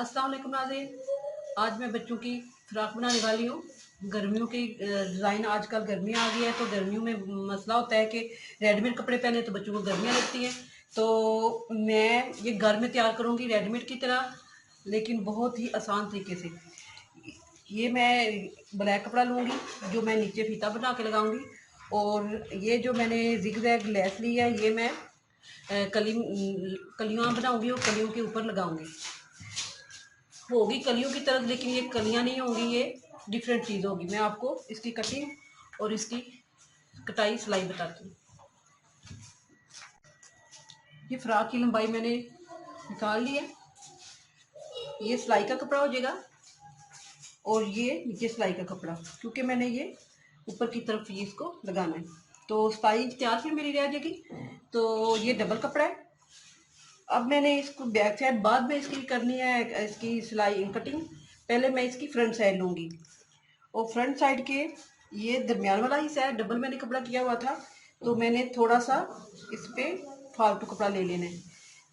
अस्सलाम वालेकुम नाज़रीन, आज मैं बच्चों की फ्रॉक बनाने वाली हूँ। गर्मियों की डिज़ाइन, आजकल गर्मी आ गई है तो गर्मियों में मसला होता है कि रेडीमेड कपड़े पहने तो बच्चों को गर्मियाँ लगती हैं। तो मैं ये घर में तैयार करूँगी रेडीमेड की तरह, लेकिन बहुत ही आसान तरीके से। ये मैं ब्लैक कपड़ा लूँगी जो मैं नीचे फीता बना के लगाऊँगी, और ये जो मैंने जिग-जैग लेस ली है ये मैं कलियाँ बनाऊँगी और कलियों के ऊपर लगाऊँगी। होगी कलियों की तरह, लेकिन ये कलियां नहीं होंगी, ये डिफरेंट चीज़ होगी। मैं आपको इसकी कटिंग और इसकी कटाई सिलाई बताती हूँ। ये फ्रॉक की लंबाई मैंने निकाल ली है। ये सिलाई का कपड़ा हो जाएगा और ये नीचे सिलाई का कपड़ा, क्योंकि मैंने ये ऊपर की तरफ ये इसको लगाना है। तो सिलाई तैयार फिर मेरी रह जाएगी। तो ये डबल कपड़ा है। अब मैंने इसको बैक साइड बाद में इसकी करनी है, इसकी सिलाई कटिंग। पहले मैं इसकी फ्रंट साइड लूँगी, और फ्रंट साइड के ये दरमियान वाला हिस्सा है, डबल मैंने कपड़ा किया हुआ था, तो मैंने थोड़ा सा इस पे फालतू कपड़ा ले लेना है।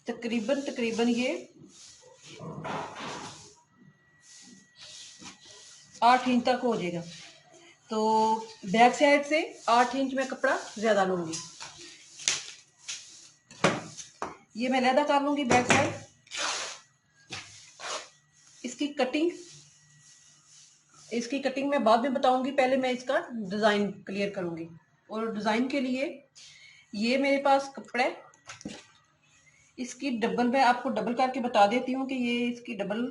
तकरीबन तकरीबन ये 8 इंच तक हो जाएगा। तो बैक साइड से 8 इंच में कपड़ा ज़्यादा लूँगी। ये मैं लहदा कर लूँगी बैक साइड। इसकी कटिंग मैं बाद में बताऊंगी, पहले मैं इसका डिज़ाइन क्लियर करूंगी। और डिज़ाइन के लिए ये मेरे पास कपड़ा है, इसकी डबल मैं आपको डबल करके बता देती हूँ कि ये इसकी डबल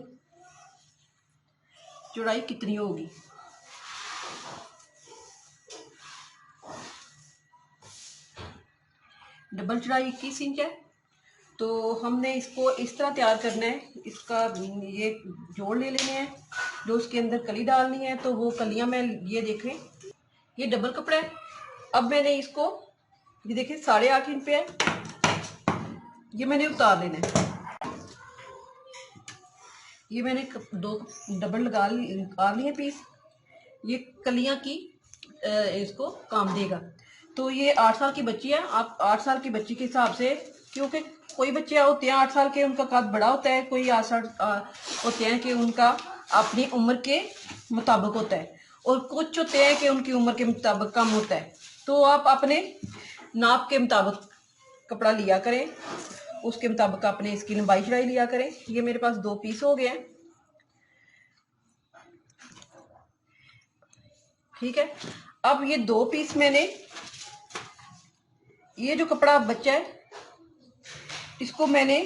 चौड़ाई कितनी होगी। डबल चौड़ाई 21 इंच है। तो हमने इसको इस तरह तैयार करना है, इसका ये जोड़ ले लेने हैं, जो उसके अंदर कली डालनी है। तो वो कलियां मैं ये देखें, ये डबल कपड़ा है। अब मैंने इसको ये देखें 8.5 इंच पे है, ये मैंने उतार लेना है। ये मैंने दो डबल लगा लिए पीस। ये कलियां की इसको काम देगा। तो ये 8 साल की बच्ची है, आप 8 साल की बच्ची के हिसाब से, क्योंकि कोई बच्चे होते हैं 8 साल के उनका कद बड़ा होता है, कोई 8 साल होते हैं कि उनका अपनी उम्र के मुताबिक होता है, और कुछ होते हैं कि उनकी उम्र के मुताबिक कम होता है। तो आप अपने नाप के मुताबिक कपड़ा लिया करें, उसके मुताबिक अपने इसकी लंबाई चौड़ाई लिया करें। ये मेरे पास 2 पीस हो गए हैं, ठीक है। अब ये 2 पीस मैंने, ये जो कपड़ा बचा है इसको मैंने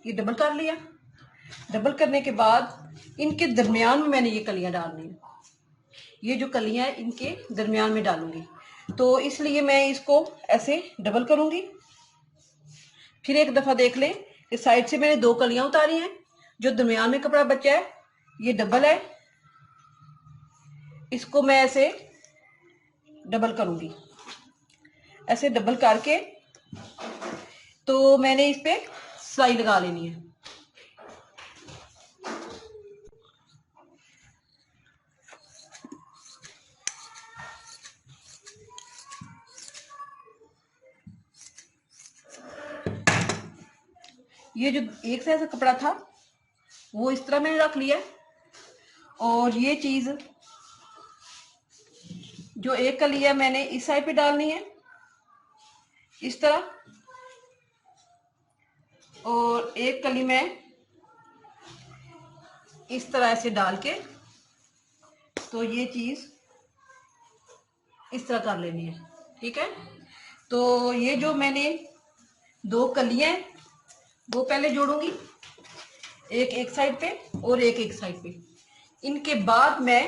ये डबल कर लिया। डबल करने के बाद इनके दरमियान में मैंने ये कलियां डालनी है। ये जो कलियां हैं इनके दरमियान में डालूंगी। तो इसलिए मैं इसको ऐसे डबल करूंगी। फिर एक दफा देख लें कि साइड से मैंने 2 कलियां उतारी हैं, जो दरमियान में कपड़ा बचा है ये डबल है। इसको मैं ऐसे डबल करूंगी, ऐसे डबल करके तो मैंने इस पे सिलाई लगा लेनी है। ये जो एक साइज का कपड़ा था वो इस तरह मैंने रख लिया, और ये चीज जो एक कली है मैंने इस साइड पे डालनी है इस तरह, और एक कली मैं इस तरह ऐसे डाल के, तो ये चीज इस तरह कर लेनी है, ठीक है। तो ये जो मैंने 2 कलियां वो पहले जोड़ूंगी, एक साइड पे और एक साइड पे। इनके बाद मैं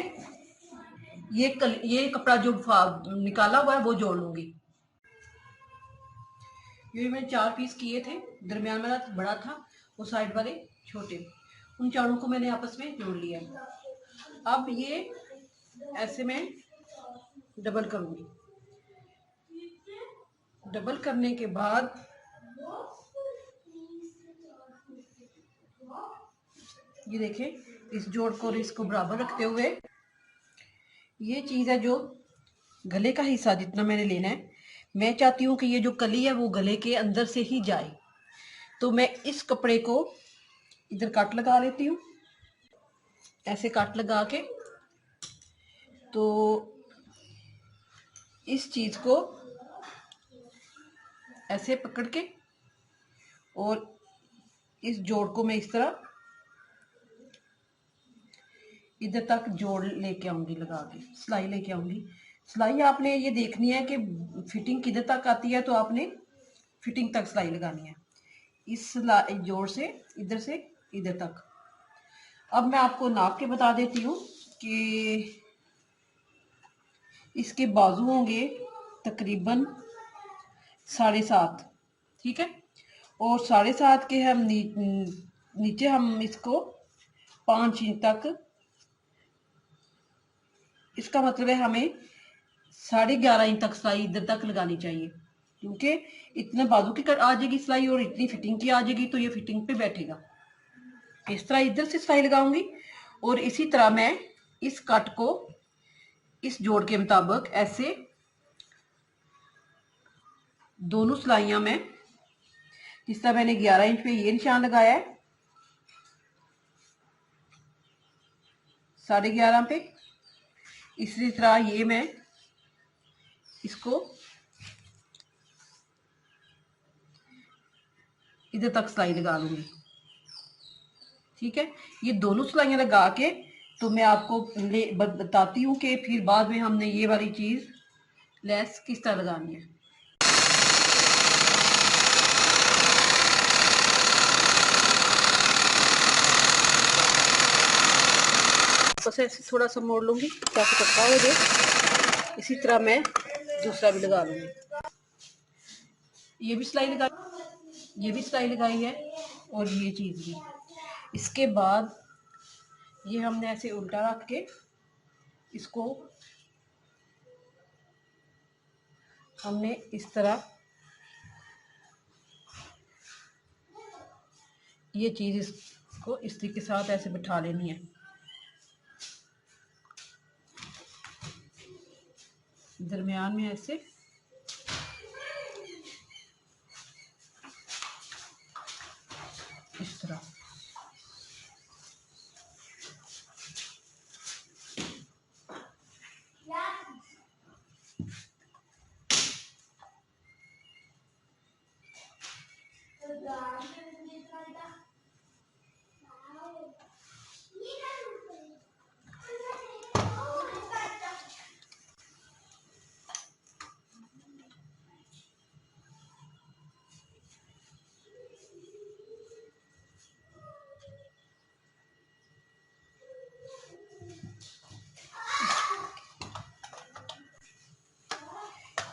ये कपड़ा जो निकाला हुआ है वो जोड़ लूंगी। ये मैंने 4 पीस किए थे, दरमियान वाला बड़ा था, वो साइड वाले छोटे, उन चारों को मैंने आपस में जोड़ लिया। अब ये ऐसे मैं डबल करूंगी। डबल करने के बाद ये देखें, इस जोड़ को और इसको बराबर रखते हुए ये चीज़ है जो गले का हिस्सा जितना मैंने लेना है, मैं चाहती हूँ कि ये जो कली है वो गले के अंदर से ही जाए। तो मैं इस कपड़े को इधर कट लगा लेती हूँ, ऐसे कट लगा के। तो इस चीज़ को ऐसे पकड़ के और इस जोड़ को मैं इस तरह इधर तक जोड़ लेके आऊंगी, लगा के सिलाई लेके आऊंगी। सिलाई आपने ये देखनी है कि फिटिंग किधर तक आती है, तो आपने फिटिंग तक सिलाई लगानी है, इस जोड़ से इधर से इधर तक। अब मैं आपको नाप के बता देती हूँ कि इसके बाजू होंगे तकरीबन 7.5, ठीक है। और 7.5 के हम नीचे हम इसको 5 इंच तक, इसका मतलब है हमें 11.5 इंच तक सिलाई इधर तक लगानी चाहिए, क्योंकि इतना बाजू की आ जाएगी सिलाई और इतनी फिटिंग की आ जाएगी, तो ये फिटिंग पे बैठेगा। इस तरह इधर से सिलाई लगाऊंगी और इसी तरह मैं इस कट को इस जोड़ के मुताबिक ऐसे दोनों सिलाइयां में, जिस तरह मैंने 11 इंच पे ये निशान लगाया है, 11.5 पे, इसी तरह ये मैं इसको इधर तक सिलाई लगा लूंगी, ठीक है। ये दोनों सिलाइयां लगा के तो मैं आपको बताती हूँ कि फिर बाद में हमने ये वाली चीज लेस किस तरह लगानी है। बस ऐसे थोड़ा सा मोड़ लूंगी ताकि पक्का हो जाए। इसी तरह मैं दूसरा भी लगा लूंगी। ये भी सिलाई लगा, ये भी सिलाई लगाई है और ये चीज भी। इसके बाद ये हमने ऐसे उल्टा रख के इसको हमने इस तरह ये चीज इसको इसी के साथ ऐसे बिठा लेनी है, दरमियान में ऐसे। इस तरह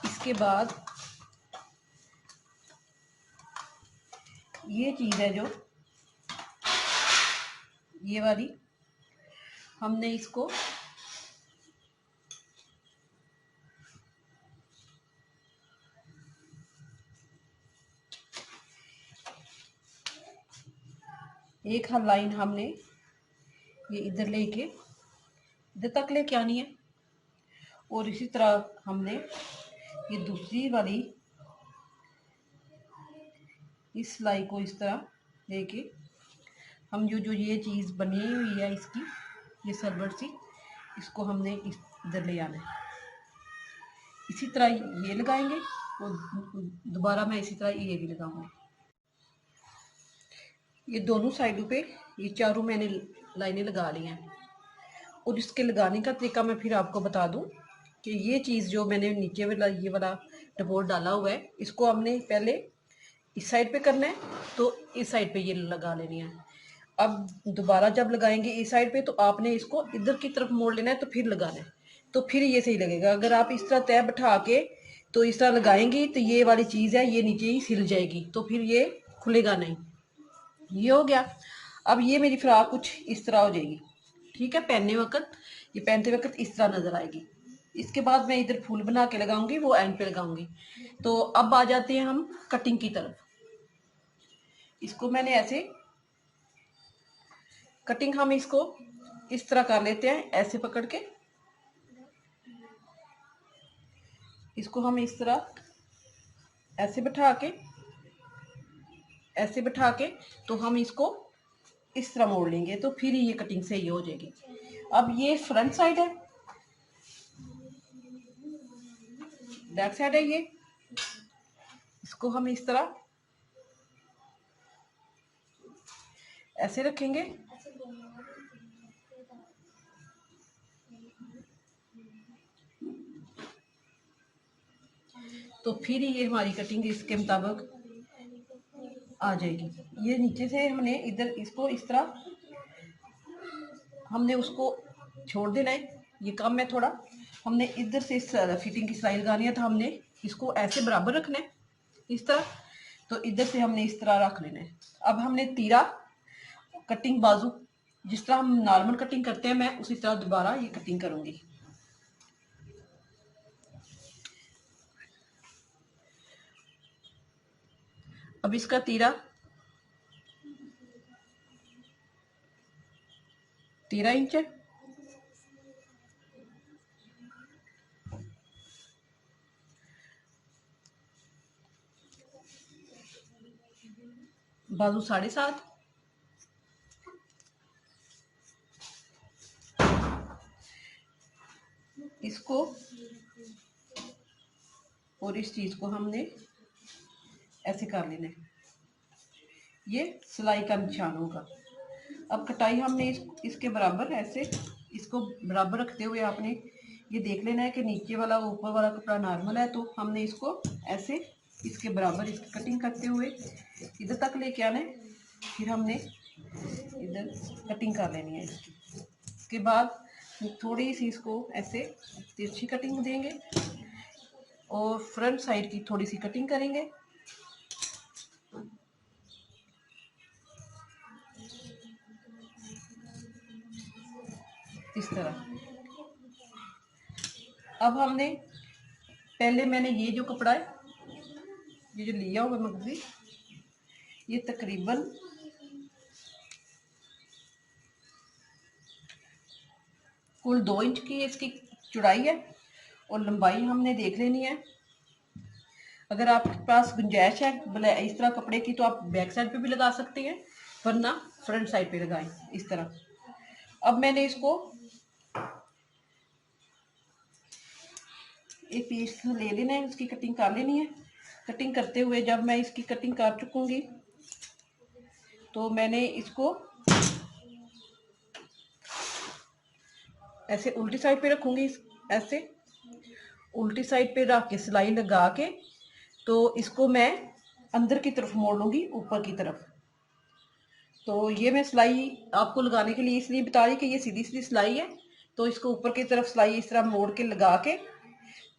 इसके बाद ये चीज है जो ये वाली, हमने इसको एक हाथ लाइन हमने ये इधर लेके इधर तक लेके आनी है और इसी तरह हमने ये दूसरी वाली इस सिलाई को इस तरह लेके हम जो ये चीज़ बनी हुई है इसकी, ये सरबट सी, इसको हमने इधर ले आना है। इसी तरह ये लगाएंगे और दोबारा मैं इसी तरह ये भी लगाऊंगी। ये दोनों साइडों पे ये चारों मैंने लाइनें लगा ली हैं। और इसके लगाने का तरीका मैं फिर आपको बता दूं कि ये चीज़ जो मैंने नीचे वाला ये वाला डबोल डाला हुआ है, इसको हमने पहले इस साइड पे करना है, तो इस साइड पे ये लगा लेनी है। अब दोबारा जब लगाएंगे इस साइड पे, तो आपने इसको इधर की तरफ मोड़ लेना है, तो फिर लगाना है, तो फिर ये सही लगेगा। अगर आप इस तरह तय बैठा के तो इस तरह लगाएंगी तो ये वाली चीज़ है ये नीचे ही सिल जाएगी, तो फिर ये खुलेगा नहीं। ये हो गया। अब ये मेरी फ्रॉक कुछ इस तरह हो जाएगी, ठीक है। पहनने वक्त ये पहनते वक्त इस तरह नजर आएगी। इसके बाद मैं इधर फूल बना के लगाऊंगी, वो एंड पे लगाऊंगी। तो अब आ जाते हैं हम कटिंग की तरफ। इसको मैंने ऐसे कटिंग हम इसको इस तरह कर लेते हैं, ऐसे पकड़ के इसको हम इस तरह ऐसे बैठा के तो हम इसको इस तरह मोड़ लेंगे, तो फिर ये कटिंग सही हो जाएगी। अब ये फ्रंट साइड है, बैक साइड है, ये इसको हम इस तरह ऐसे रखेंगे, तो फिर ये हमारी कटिंग इसके मुताबिक आ जाएगी। ये नीचे से हमने इधर इसको इस तरह हमने उसको छोड़ देना है, ये कम है थोड़ा। हमने इधर से इस फिटिंग की सिलाई लगानी है, तो हमने इसको ऐसे बराबर रखना है इस तरह, तो इधर से हमने इस तरह रख लेना है। अब हमने तीरा कटिंग बाजू जिस तरह हम नॉर्मल कटिंग करते हैं, मैं उसी तरह दोबारा ये कटिंग करूंगी। अब इसका तीरा 13 इंच है, बाजू 7.5, इसको और इस चीज को हमने ऐसे कर लेना है, ये सिलाई का निशान होगा। अब कटाई हमने इसके बराबर ऐसे इसको बराबर रखते हुए आपने ये देख लेना है कि नीचे वाला ऊपर वाला कपड़ा नॉर्मल है, तो हमने इसको ऐसे इसके बराबर इसकी कटिंग करते हुए इधर तक लेके आना है, फिर हमने इधर कटिंग कर लेनी है इसकी। इसके बाद थोड़ी सी इसको ऐसे तिरछी कटिंग देंगे और फ्रंट साइड की थोड़ी सी कटिंग करेंगे, इस तरह। अब हमने पहले मैंने ये जो कपड़ा है, ये जो लिया हुआ मगजी, ये तकरीबन कुल 2 इंच की इसकी चौड़ाई है और लंबाई हमने देख लेनी है। अगर आपके पास गुंजाइश है इस तरह कपड़े की, तो आप बैक साइड पे भी लगा सकते हैं, वरना फ्रंट साइड पे लगाएं इस तरह। अब मैंने इसको एक पीस ले लेना है, इसकी कटिंग कर लेनी है। कटिंग करते हुए जब मैं इसकी कटिंग कर चुकूंगी, तो मैंने इसको ऐसे उल्टी साइड पे रखूंगी, ऐसे उल्टी साइड पे रख के सिलाई लगा के, तो इसको मैं अंदर की तरफ मोड़ लूंगी, ऊपर की तरफ। तो ये मैं सिलाई आपको लगाने के लिए इसलिए बता रही कि ये सीधी सीधी सिलाई है, तो इसको ऊपर की तरफ सिलाई इस तरह मोड़ के लगा के,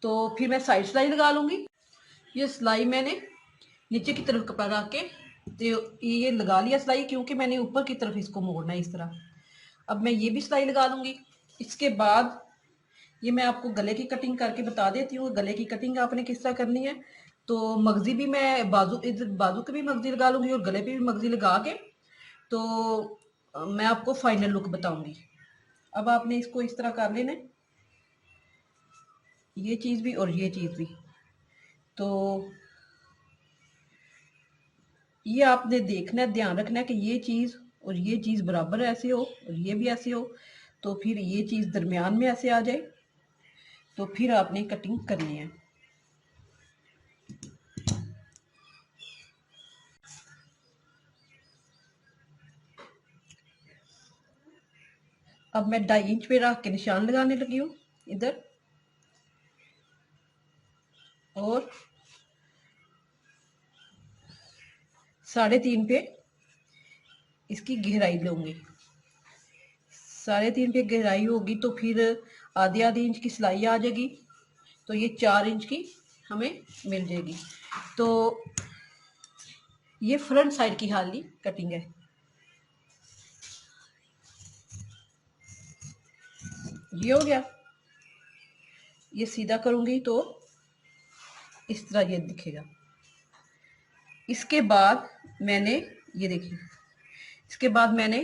तो फिर मैं साइड सिलाई लगा लूंगी। ये सिलाई मैंने नीचे की तरफ कपड़ा रख के तो ये लगा लिया सिलाई, क्योंकि मैंने ऊपर की तरफ इसको मोड़ना है इस तरह। अब मैं ये भी सिलाई लगा दूंगी। इसके बाद ये मैं आपको गले की कटिंग करके बता देती हूँ, गले की कटिंग आपने किस तरह करनी है। तो मगजी भी मैं बाजू इधर बाजू के भी मगजी लगा लूंगी और गले पे भी मगजी लगा के, तो मैं आपको फाइनल लुक बताऊंगी। अब आपने इसको इस तरह कर लेना, ये चीज़ भी और ये चीज़ भी। तो ये आपने देखना है, ध्यान रखना है कि ये चीज़ और ये चीज़ बराबर ऐसे हो और ये भी ऐसे हो, तो फिर ये चीज़ दरमियान में ऐसे आ जाए, तो फिर आपने कटिंग करनी है। अब मैं 2.5 इंच पे रख के निशान लगाने लगी हूँ इधर, और 3.5 पे इसकी गहराई लूंगी। 3.5 पे गहराई होगी, तो फिर आधी आधी इंच की सिलाई आ जाएगी, तो ये 4 इंच की हमें मिल जाएगी। तो ये फ्रंट साइड की हाली कटिंग है। ये हो गया। ये सीधा करूंगी तो इस तरह ये दिखेगा। इसके बाद मैंने ये देखिए, इसके बाद मैंने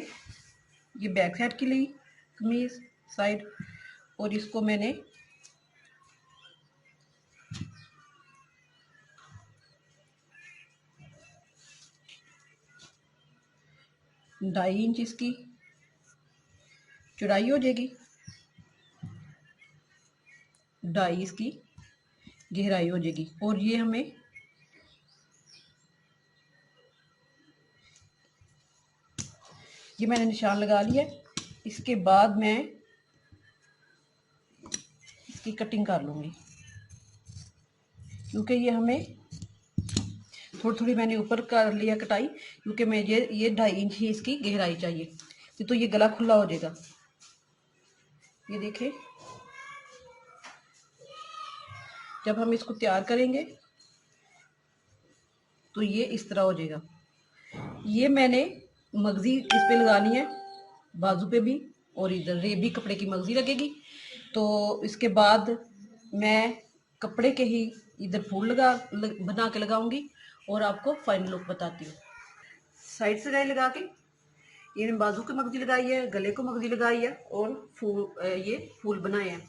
ये बैक साइड की ली कमीज साइड, और इसको मैंने 2.5 इंच इसकी चौड़ाई हो जाएगी, 2.5 इसकी गहराई हो जाएगी। और ये हमें ये मैंने निशान लगा लिया। इसके बाद मैं इसकी कटिंग कर लूँगी, क्योंकि ये हमें थोड़ी थोड़ी मैंने ऊपर कर लिया कटाई, क्योंकि मैं ये 2.5 इंच ही इसकी गहराई चाहिए, तो ये गला खुला हो जाएगा। ये देखिए, जब हम इसको तैयार करेंगे तो ये इस तरह हो जाएगा। ये मैंने मगजी इस पे लगानी है, बाजू पे भी, और इधर ये भी कपड़े की मगजी लगेगी। तो इसके बाद मैं कपड़े के ही इधर फूल बना के लगाऊंगी और आपको फाइनल लुक बताती हूँ। साइड से लगा के ये मैंने बाजू की मगजी लगाई है, गले को मगजी लगाई है, और ये फूल बनाए हैं।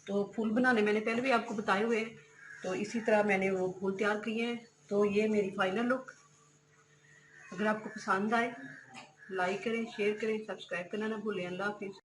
तो फूल बनाने मैंने पहले भी आपको बताए हुए हैं, तो इसी तरह मैंने वो फूल तैयार किए हैं। तो ये मेरी फाइनल लुक। अगर आपको पसंद आए, लाइक करें, शेयर करें, सब्सक्राइब करना ना भूलें। अल्लाह हाफिज़।